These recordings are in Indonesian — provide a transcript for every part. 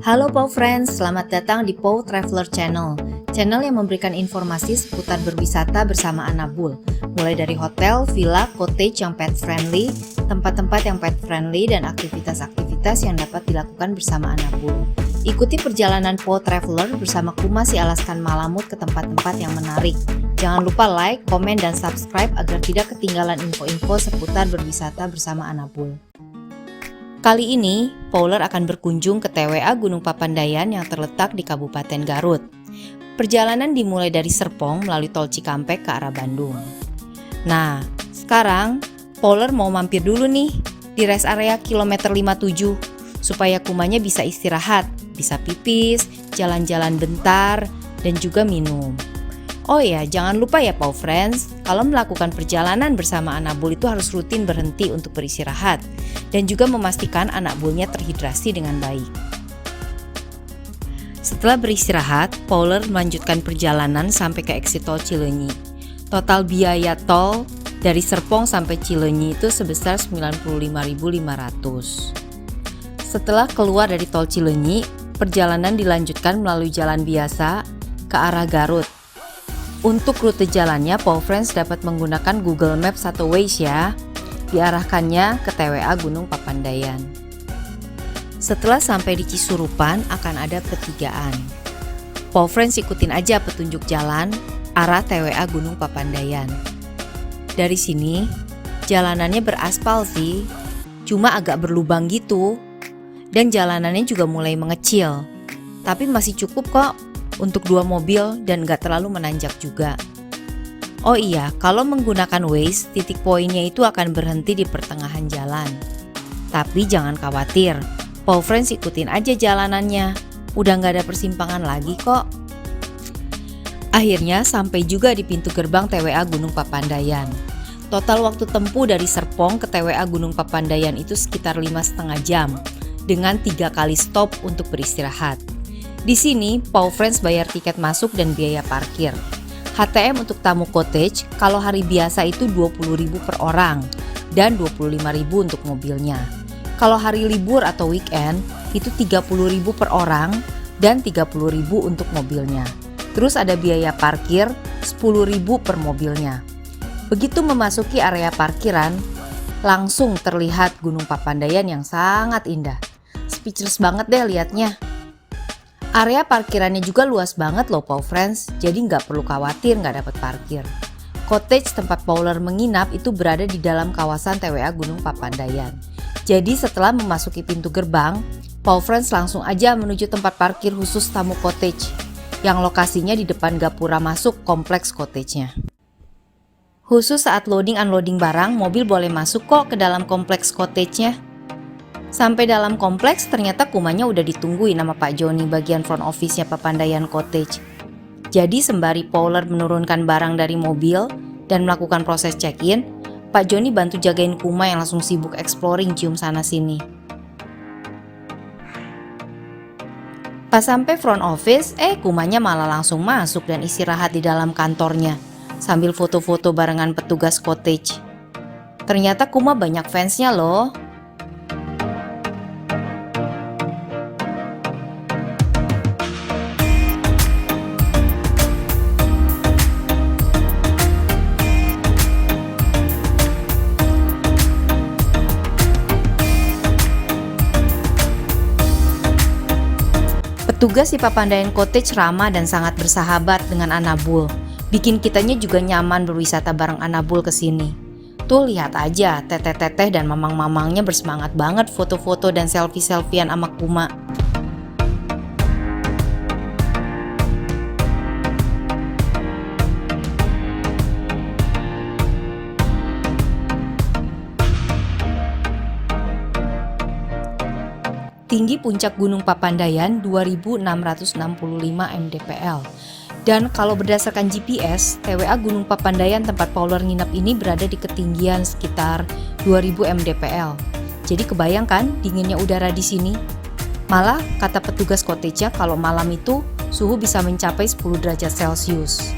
Halo Pau Friends, selamat datang di Pau Traveler Channel. Channel yang memberikan informasi seputar berwisata bersama Anabul, mulai dari hotel, villa, cottage yang pet friendly, tempat-tempat yang pet friendly, dan aktivitas-aktivitas yang dapat dilakukan bersama Anabul. Ikuti perjalanan Pau Traveler bersama Kuma si Alaskan Malamut ke tempat-tempat yang menarik. Jangan lupa like, komen, dan subscribe agar tidak ketinggalan info-info seputar berwisata bersama Anabul. Kali ini, Pauler akan berkunjung ke TWA Gunung Papandayan yang terletak di Kabupaten Garut. Perjalanan dimulai dari Serpong melalui tol Cikampek ke arah Bandung. Nah, sekarang Pauler mau mampir dulu nih di rest area kilometer 57 supaya Kumanya bisa istirahat, bisa pipis, jalan-jalan bentar, dan juga minum. Oh ya, jangan lupa ya Pau Friends, kalau melakukan perjalanan bersama anak bul itu harus rutin berhenti untuk beristirahat dan juga memastikan anak bulnya terhidrasi dengan baik. Setelah beristirahat, Pauler melanjutkan perjalanan sampai ke exit tol Cileunyi. Total biaya tol dari Serpong sampai Cileunyi itu sebesar 95.500. Setelah keluar dari tol Cileunyi, perjalanan dilanjutkan melalui jalan biasa ke arah Garut. Untuk rute jalannya, Pau Friends dapat menggunakan Google Maps atau Waze ya. Diarahkannya ke TWA Gunung Papandayan. Setelah sampai di Cisurupan akan ada pertigaan. Pau Friends ikutin aja petunjuk jalan arah TWA Gunung Papandayan. Dari sini, jalanannya beraspal sih, cuma agak berlubang gitu. Dan jalanannya juga mulai mengecil, tapi masih cukup kok untuk 2 mobil dan gak terlalu menanjak juga. Oh iya, kalau menggunakan Waze, titik poinnya itu akan berhenti di pertengahan jalan. Tapi jangan khawatir, Pau Friends ikutin aja jalanannya, udah gak ada persimpangan lagi kok. Akhirnya sampai juga di pintu gerbang TWA Gunung Papandayan. Total waktu tempuh dari Serpong ke TWA Gunung Papandayan itu sekitar 5,5 jam, dengan 3 kali stop untuk beristirahat. Di sini, Pau Friends bayar tiket masuk dan biaya parkir. HTM untuk tamu cottage kalau hari biasa itu 20.000 per orang dan 25.000 untuk mobilnya. Kalau hari libur atau weekend itu 30.000 per orang dan 30.000 untuk mobilnya. Terus ada biaya parkir 10.000 per mobilnya. Begitu memasuki area parkiran, langsung terlihat Gunung Papandayan yang sangat indah. Speechless banget deh liatnya. Area parkirannya juga luas banget loh Pau Friends, jadi nggak perlu khawatir nggak dapat parkir. Cottage tempat Pauler menginap itu berada di dalam kawasan TWA Gunung Papandayan. Jadi setelah memasuki pintu gerbang, Pau Friends langsung aja menuju tempat parkir khusus tamu cottage, yang lokasinya di depan gapura masuk kompleks cottage-nya. Khusus saat loading-unloading barang, mobil boleh masuk kok ke dalam kompleks cottage-nya. Sampai dalam kompleks ternyata Kumanya udah ditungguin sama Pak Joni bagian front office-nya Papandayan Cottage. Jadi sembari Pauler menurunkan barang dari mobil dan melakukan proses check-in, Pak Joni bantu jagain Kuma yang langsung sibuk exploring cium sana sini. Pas sampai front office, Kumanya malah langsung masuk dan istirahat di dalam kantornya sambil foto-foto barengan petugas cottage. Ternyata Kuma banyak fansnya loh. Petugas di Papandayan Cottage ramah dan sangat bersahabat dengan Anabul. Bikin kitanya juga nyaman berwisata bareng Anabul ke sini. Tuh lihat aja, teteh-teteh dan mamang-mamangnya bersemangat banget foto-foto dan selfie-selfian sama Kuma. Tinggi puncak Gunung Papandayan 2.665 mdpl. Dan kalau berdasarkan GPS, TWA Gunung Papandayan tempat Pauler nginap ini berada di ketinggian sekitar 2.000 mdpl. Jadi kebayangkan dinginnya udara di sini. Malah kata petugas cottage-nya kalau malam itu suhu bisa mencapai 10 derajat Celcius.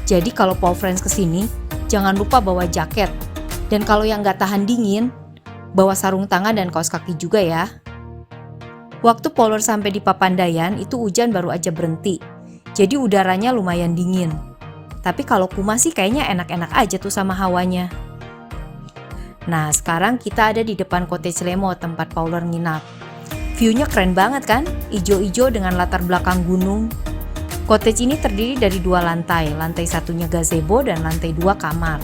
Jadi kalau Pau Friends kesini, jangan lupa bawa jaket. Dan kalau yang nggak tahan dingin, bawa sarung tangan dan kaos kaki juga ya. Waktu Polar sampai di Papandayan itu hujan baru aja berhenti. Jadi udaranya lumayan dingin. Tapi kalau Kuma sih kayaknya enak-enak aja tuh sama hawanya. Nah, sekarang kita ada di depan Cottage Lemo tempat Polar nginap. View-nya keren banget kan? Ijo-ijo dengan latar belakang gunung. Cottage ini terdiri dari 2 lantai. Lantai satunya gazebo dan lantai 2 kamar.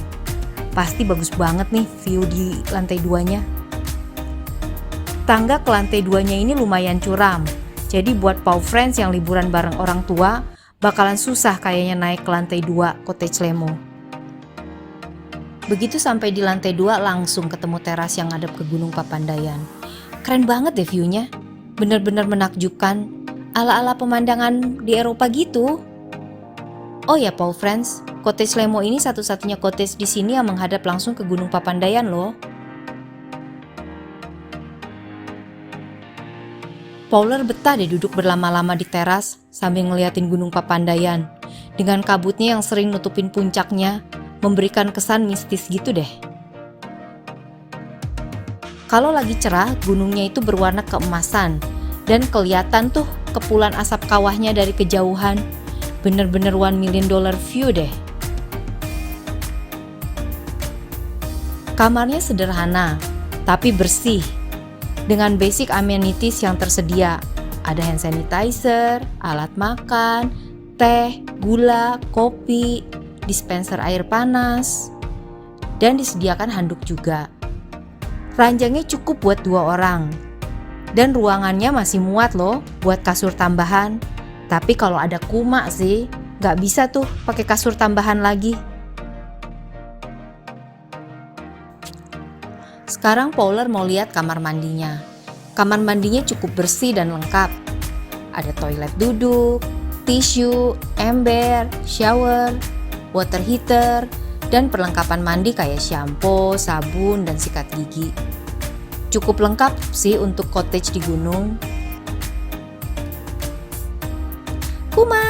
Pasti bagus banget nih view di lantai 2-nya. Tangga ke lantai 2-nya ini lumayan curam. Jadi buat Pau Friends yang liburan bareng orang tua, bakalan susah kayaknya naik ke lantai 2 Cottage Lemo. Begitu sampai di lantai 2 langsung ketemu teras yang ngadep ke Gunung Papandayan. Keren banget deh view-nya. Bener-bener menakjubkan. Ala-ala pemandangan di Eropa gitu. Oh ya Pau Friends, Cottage Lemo ini satu-satunya cottage di sini yang menghadap langsung ke Gunung Papandayan loh. Polar betah deh duduk berlama-lama di teras sambil ngeliatin Gunung Papandayan. Dengan kabutnya yang sering nutupin puncaknya, memberikan kesan mistis gitu deh. Kalau lagi cerah, gunungnya itu berwarna keemasan dan kelihatan tuh kepulan asap kawahnya dari kejauhan. Bener-bener $1 million view deh. Kamarnya sederhana, tapi bersih. Dengan basic amenities yang tersedia. Ada hand sanitizer, alat makan, teh, gula, kopi, dispenser air panas, dan disediakan handuk juga. Ranjangnya cukup buat 2 orang. Dan ruangannya masih muat loh buat kasur tambahan. Tapi kalau ada Kuma sih, nggak bisa tuh pakai kasur tambahan lagi. Sekarang Polar mau lihat kamar mandinya. Kamar mandinya cukup bersih dan lengkap. Ada toilet duduk, tisu, ember, shower, water heater, dan perlengkapan mandi kayak shampoo, sabun, dan sikat gigi. Cukup lengkap sih untuk cottage di gunung. Kuma!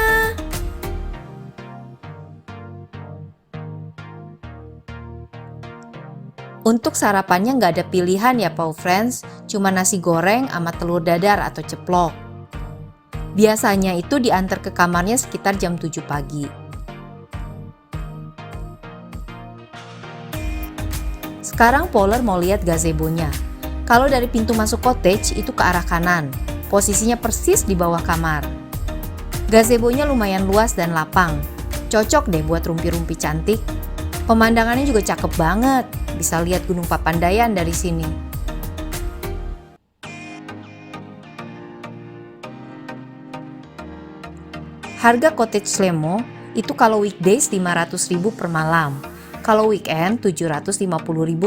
Untuk sarapannya nggak ada pilihan ya Pau Friends, cuma nasi goreng sama telur dadar atau ceplok. Biasanya itu diantar ke kamarnya sekitar jam 7 pagi. Sekarang Polar mau lihat gazebo-nya. Kalau dari pintu masuk cottage itu ke arah kanan, posisinya persis di bawah kamar. Gazebo-nya lumayan luas dan lapang, cocok deh buat rumpi-rumpi cantik. Pemandangannya juga cakep banget, bisa lihat Gunung Papandayan dari sini. Harga Cottage Lemo itu kalau weekdays 500.000 per malam. Kalau weekend 750.000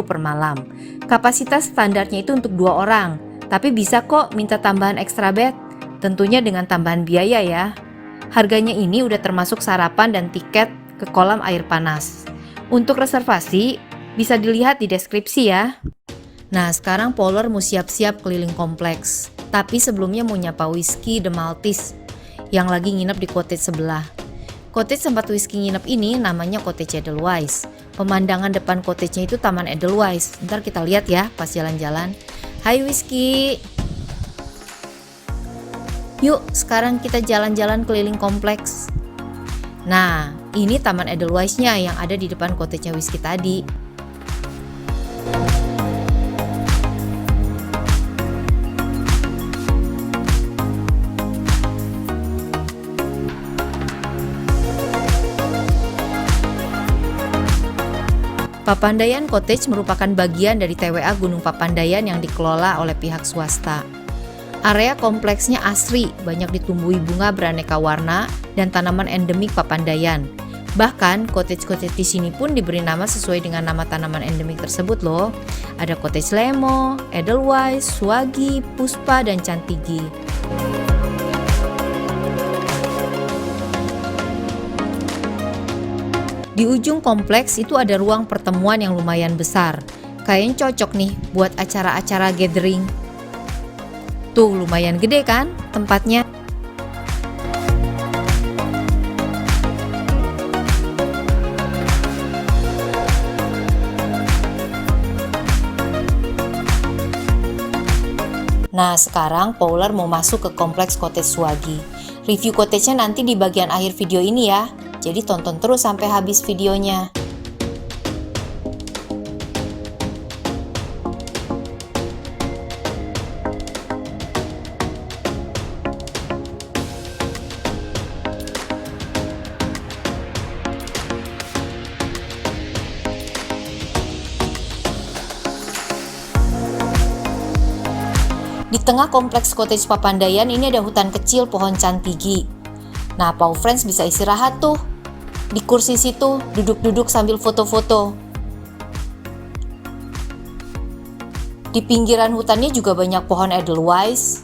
per malam. Kapasitas standarnya itu untuk 2 orang, tapi bisa kok minta tambahan extra bed, tentunya dengan tambahan biaya ya. Harganya ini udah termasuk sarapan dan tiket ke kolam air panas. Untuk reservasi bisa dilihat di deskripsi ya. Nah sekarang Polar mau siap-siap keliling kompleks, tapi sebelumnya mau nyapa Whiskey The Maltese yang lagi nginep di cottage sebelah. Cottage tempat Whiskey nginep ini namanya Cottage Edelweiss. Pemandangan depan cottage-nya itu Taman Edelweiss. Ntar kita lihat ya pas jalan-jalan. Hai Whiskey. Yuk sekarang kita jalan-jalan keliling kompleks. Nah ini Taman Edelweiss-nya yang ada di depan cottage-nya Whiskey tadi. Papandayan Cottage merupakan bagian dari TWA Gunung Papandayan yang dikelola oleh pihak swasta. Area kompleksnya asri, banyak ditumbuhi bunga beraneka warna dan tanaman endemik Papandayan. Bahkan, cottage-cottage di sini pun diberi nama sesuai dengan nama tanaman endemik tersebut loh. Ada Cottage Lemo, Edelweiss, Swagi, Puspa, dan Cantigi. Di ujung kompleks itu ada ruang pertemuan yang lumayan besar. Kayaknya cocok nih buat acara-acara gathering. Tuh lumayan gede kan tempatnya. Nah, sekarang Paula mau masuk ke kompleks cottage Swagi. Review cottage-nya nanti di bagian akhir video ini ya. Jadi tonton terus sampai habis videonya. Di tengah kompleks cottage Papandayan ini ada hutan kecil pohon cantigi. Nah, Pau Friends bisa istirahat tuh. Di kursi situ, duduk-duduk sambil foto-foto. Di pinggiran hutannya juga banyak pohon Edelweiss.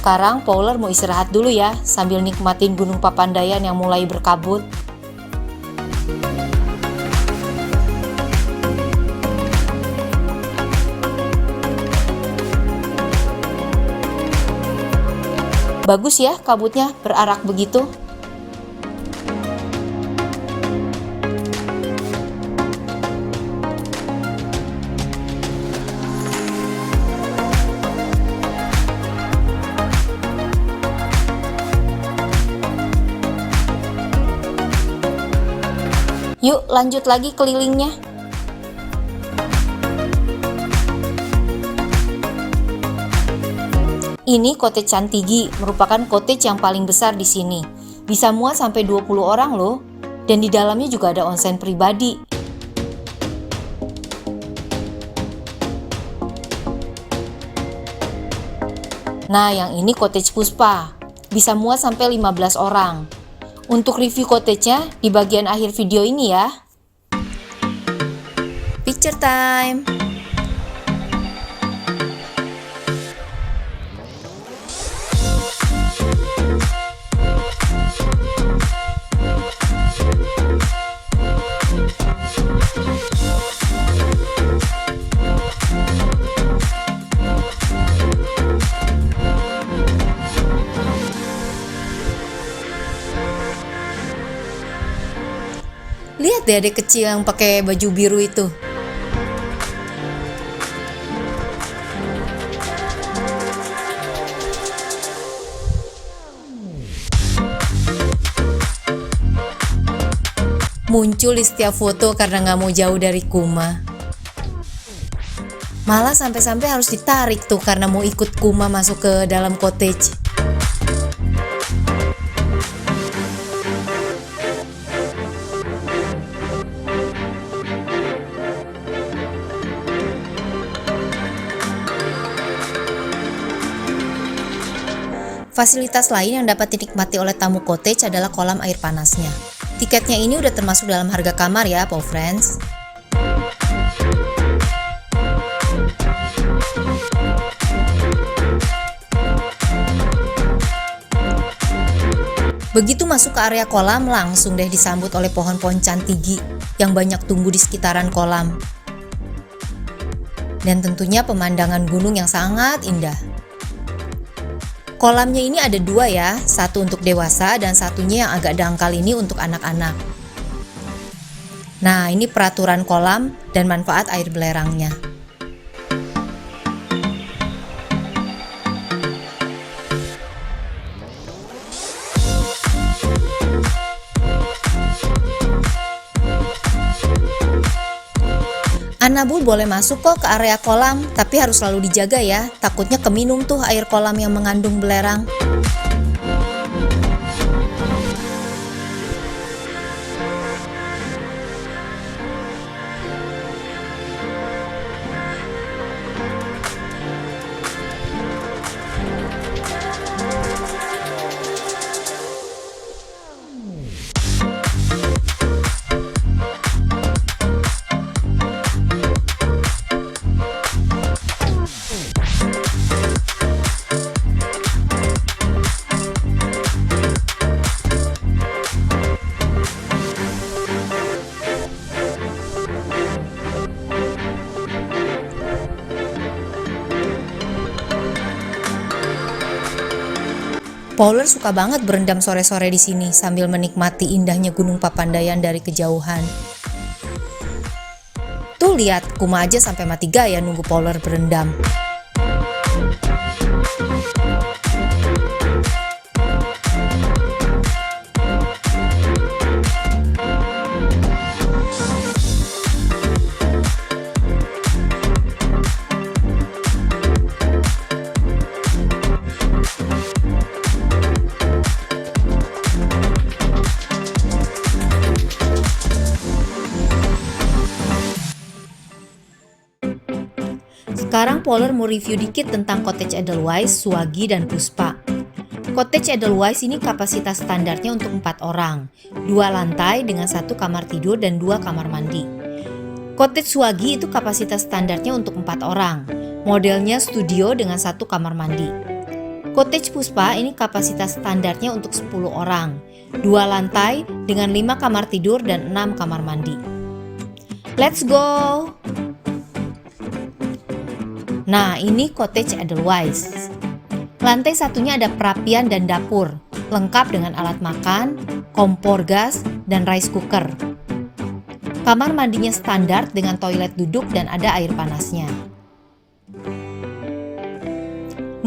Sekarang Paula mau istirahat dulu ya, sambil nikmatin Gunung Papandayan yang mulai berkabut. Bagus ya kabutnya berarak begitu. Yuk lanjut lagi kelilingnya. Ini cottage Cantigi, merupakan cottage yang paling besar di sini. Bisa muat sampai 20 orang loh. Dan di dalamnya juga ada onsen pribadi. Nah, yang ini cottage Puspa. Bisa muat sampai 15 orang. Untuk review cottage-nya di bagian akhir video ini ya. Picture time. Lihat deh adik kecil yang pakai baju biru itu. Muncul di setiap foto karena nggak mau jauh dari Kuma. Malah sampai-sampai harus ditarik tuh karena mau ikut Kuma masuk ke dalam cottage. Fasilitas lain yang dapat dinikmati oleh tamu cottage adalah kolam air panasnya. Tiketnya ini udah termasuk dalam harga kamar ya, Pau Friends. Begitu masuk ke area kolam, langsung deh disambut oleh pohon-pohon cantigi yang banyak tumbuh di sekitaran kolam. Dan tentunya pemandangan gunung yang sangat indah. Kolamnya ini ada dua ya, satu untuk dewasa dan satunya yang agak dangkal ini untuk anak-anak. Nah, ini peraturan kolam dan manfaat air belerangnya. Anabul boleh masuk kok ke area kolam, tapi harus selalu dijaga ya, takutnya keminum tuh air kolam yang mengandung belerang. Fowler suka banget berendam sore-sore di sini sambil menikmati indahnya Gunung Papandayan dari kejauhan. Tuh lihat, Kuma aja sampai mati gaya nunggu Fowler berendam. Sekarang Fowler mau review dikit tentang Cottage Edelweiss, Suwagi, dan Puspa. Cottage Edelweiss ini kapasitas standarnya untuk 4 orang, 2 lantai dengan 1 kamar tidur dan 2 kamar mandi. Cottage Suwagi itu kapasitas standarnya untuk 4 orang, modelnya studio dengan 1 kamar mandi. Cottage Puspa ini kapasitas standarnya untuk 10 orang, 2 lantai dengan 5 kamar tidur dan 6 kamar mandi. Let's go! Nah, ini Cottage Edelweiss. Lantai satunya ada perapian dan dapur, lengkap dengan alat makan, kompor gas, dan rice cooker. Kamar mandinya standar dengan toilet duduk dan ada air panasnya.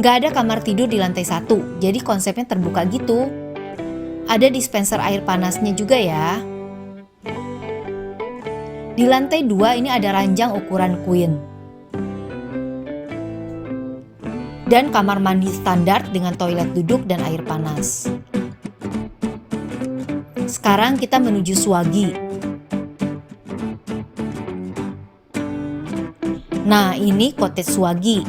Nggak ada kamar tidur di lantai 1, jadi konsepnya terbuka gitu. Ada dispenser air panasnya juga ya. Di lantai 2 ini ada ranjang ukuran queen. Dan kamar mandi standar dengan toilet duduk dan air panas. Sekarang kita menuju Suwagi. Nah, ini Cottage Suwagi.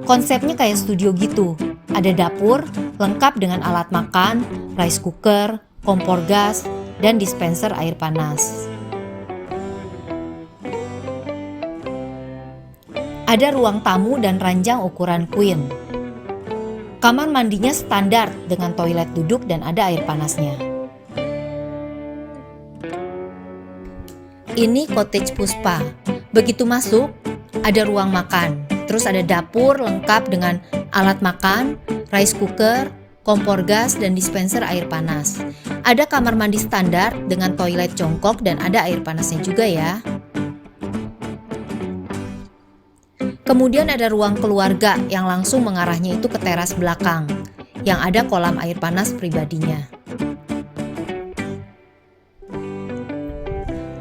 Konsepnya kayak studio gitu. Ada dapur, lengkap dengan alat makan, rice cooker, kompor gas, dan dispenser air panas. Ada ruang tamu dan ranjang ukuran queen. Kamar mandinya standar dengan toilet duduk dan ada air panasnya. Ini Cottage Puspa. Begitu masuk, ada ruang makan. Terus ada dapur lengkap dengan alat makan, rice cooker, kompor gas, dan dispenser air panas. Ada kamar mandi standar dengan toilet jongkok dan ada air panasnya juga ya. Kemudian ada ruang keluarga yang langsung mengarahnya itu ke teras belakang, yang ada kolam air panas pribadinya.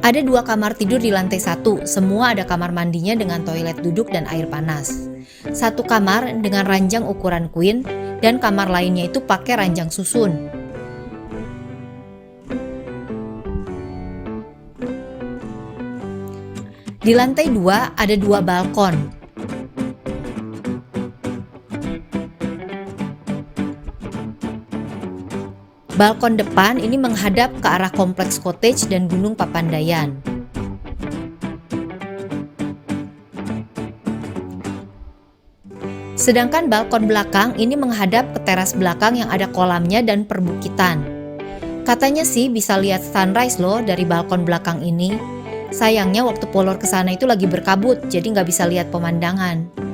Ada 2 kamar tidur di lantai 1, semua ada kamar mandinya dengan toilet duduk dan air panas. 1 kamar dengan ranjang ukuran queen, dan kamar lainnya itu pakai ranjang susun. Di lantai 2 ada 2 balkon. Balkon depan ini menghadap ke arah kompleks cottage dan Gunung Papandayan. Sedangkan balkon belakang ini menghadap ke teras belakang yang ada kolamnya dan perbukitan. Katanya sih bisa lihat sunrise loh dari balkon belakang ini. Sayangnya waktu Fowler kesana itu lagi berkabut, jadi nggak bisa lihat pemandangan.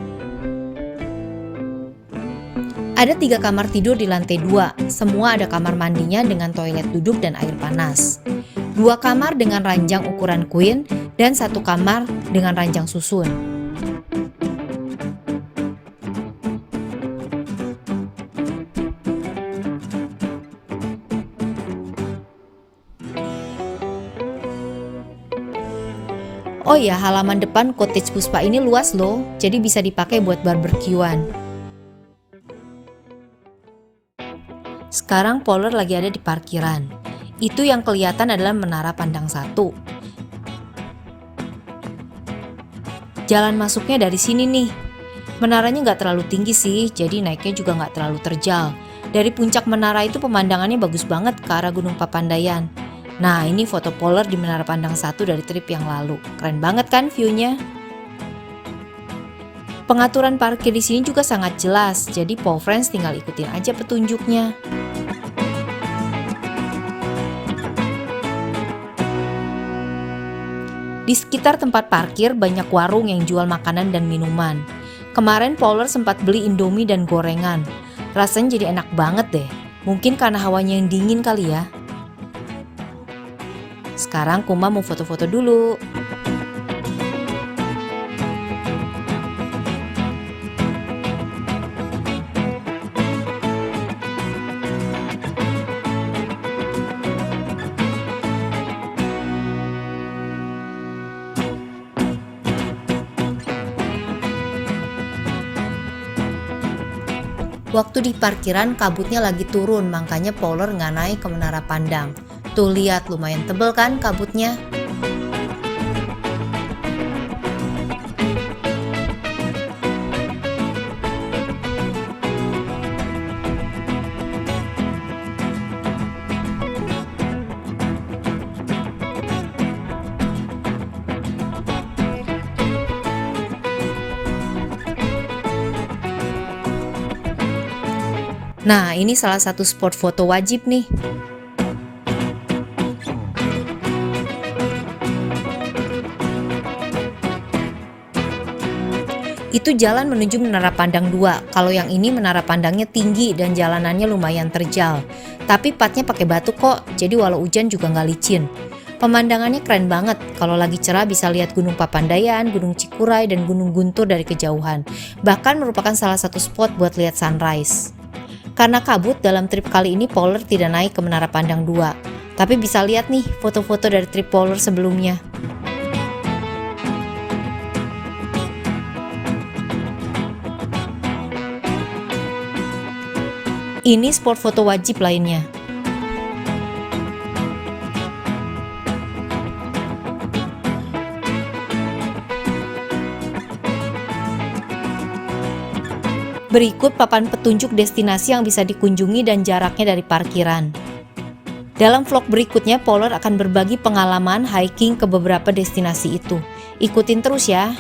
Ada 3 kamar tidur di lantai 2, semua ada kamar mandinya dengan toilet duduk dan air panas. 2 kamar dengan ranjang ukuran queen dan 1 kamar dengan ranjang susun. Oh ya, halaman depan Cottage Puspa ini luas loh, jadi bisa dipakai buat barbekyuan. Sekarang Fowler lagi ada di parkiran. Itu yang kelihatan adalah menara pandang 1. Jalan masuknya dari sini nih. Menaranya nggak terlalu tinggi sih, jadi naiknya juga nggak terlalu terjal. Dari puncak menara itu pemandangannya bagus banget ke arah Gunung Papandayan. Nah, ini foto Fowler di menara pandang 1 dari trip yang lalu. Keren banget kan view-nya? Pengaturan parkir di sini juga sangat jelas, jadi Powfriends tinggal ikutin aja petunjuknya. Di sekitar tempat parkir banyak warung yang jual makanan dan minuman. Kemarin Fowler sempat beli Indomie dan gorengan. Rasanya jadi enak banget deh. Mungkin karena hawanya yang dingin kali ya. Sekarang Kuma mau foto-foto dulu. Waktu di parkiran kabutnya lagi turun, makanya Polar nggak naik ke menara pandang. Tuh lihat, lumayan tebel kan kabutnya. Nah, ini salah satu spot foto wajib nih. Itu jalan menuju Menara Pandang 2. Kalau yang ini menara pandangnya tinggi dan jalanannya lumayan terjal. Tapi patnya pakai batu kok, jadi walau hujan juga nggak licin. Pemandangannya keren banget. Kalau lagi cerah bisa lihat Gunung Papandayan, Gunung Cikuray, dan Gunung Guntur dari kejauhan. Bahkan merupakan salah satu spot buat lihat sunrise. Karena kabut, dalam trip kali ini Polar tidak naik ke Menara Pandang 2. Tapi bisa lihat nih foto-foto dari trip Polar sebelumnya. Ini spot foto wajib lainnya. Berikut papan petunjuk destinasi yang bisa dikunjungi dan jaraknya dari parkiran. Dalam vlog berikutnya, Polar akan berbagi pengalaman hiking ke beberapa destinasi itu. Ikutin terus ya.